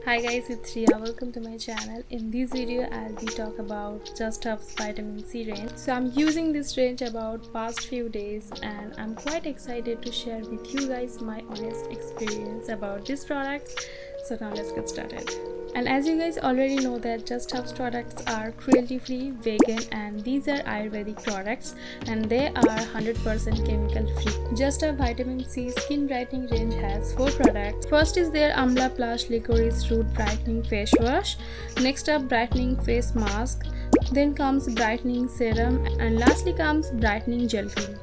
Hi guys, it's Riya. Welcome to my channel. In this video, I'll be talking about Just Herb's vitamin C range. So I'm using this range about past few days and I'm quite excited to share with you guys my honest experience about these products. So now let's get started. And as you guys already know that Just Herb's products are cruelty-free, vegan, and these are Ayurvedic products and they are 100% chemical-free. Just Herb Vitamin C Skin Brightening range has 4 products. First is their Amla Plus Licorice Root Brightening Face Wash. Next up, Brightening Face Mask. Then comes Brightening Serum and lastly comes Brightening Gel Cream.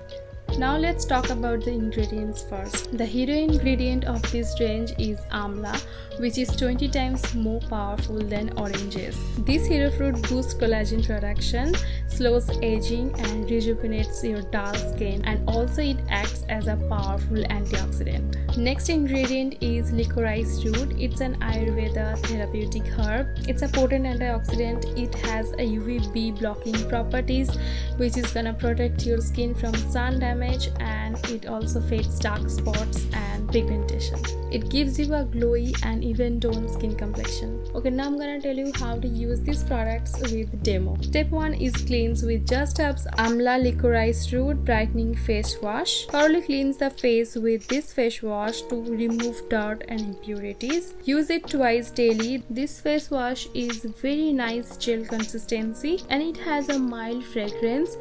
Now let's talk about the ingredients first. The hero ingredient of this range is amla, which is 20 times more powerful than oranges. This hero fruit boosts collagen production, slows aging and rejuvenates your dull skin, and also it acts as a powerful antioxidant. Next ingredient is licorice root. It's an Ayurveda therapeutic herb. It's a potent antioxidant. It has a UVB blocking properties, which is gonna protect your skin from sun damage, and it also fades dark spots and pigmentation. It gives you a glowy and even toned skin complexion. Okay, now I'm gonna tell you how to use these products with demo. Step 1 is cleanse with Just Herb's Amla Licorice Root Brightening Face Wash. Thoroughly cleanse the face with this face wash to remove dirt and impurities. Use it twice daily. This face wash is very nice gel consistency and it has a mild fragrance,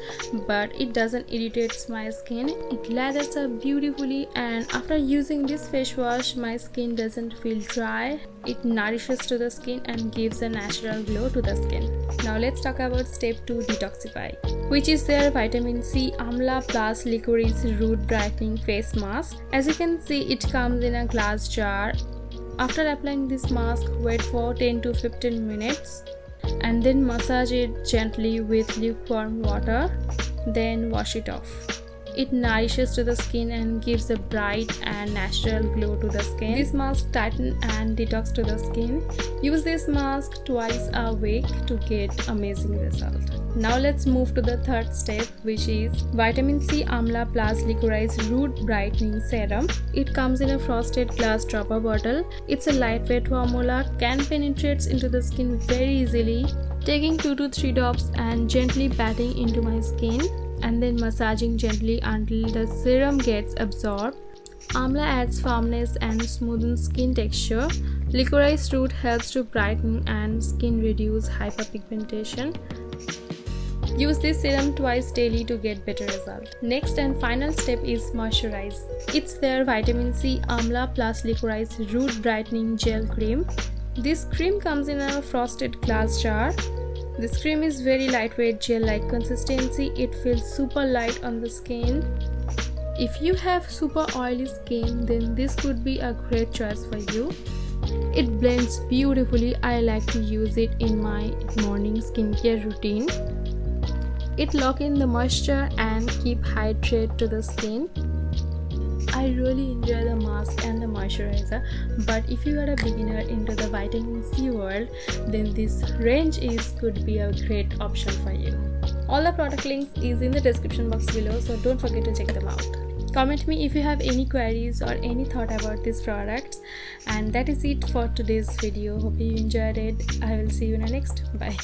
but it doesn't irritate my skin. It lathers up beautifully, and after using this face wash my skin doesn't feel dry. It nourishes to the skin and gives a natural glow to the skin. Now let's talk about step 2, detoxify, which is their vitamin C Amla Plus Licorice Root Brightening Face Mask. As you can see, it comes in a glass jar. After applying this mask, wait for 10 to 15 minutes and then massage it gently with lukewarm water, then wash it off. It nourishes to the skin and gives a bright and natural glow to the skin. This mask tightens and detox to the skin. Use this mask twice a week to get amazing result. Now let's move to the third step, which is Vitamin C Amla Plus Licorice Root Brightening Serum. It comes in a frosted glass dropper bottle. It's a lightweight formula, can penetrate into the skin very easily. Taking 2 to 3 drops and gently patting into my skin, and then massaging gently until the serum gets absorbed. Amla adds firmness and smoothens skin texture. Licorice root helps to brighten and skin reduce hyperpigmentation. Use this serum twice daily to get better result. Next and final step is moisturize. It's their Vitamin C Amla Plus Licorice Root Brightening Gel Cream. This cream comes in a frosted glass jar. This cream is very lightweight gel-like consistency. It feels super light on the skin. If you have super oily skin, then this could be a great choice for you. It blends beautifully. I like to use it in my morning skincare routine. It locks in the moisture and keep hydrate to the skin. I really enjoy the mask and the moisturizer, but if you are a beginner into the vitamin C world, then this range could be a great option for you. All the product links is in the description box below, so don't forget to check them out. Comment me if you have any queries or any thought about these products. And that is it for today's video. Hope you enjoyed it. I will see you in the next. Bye.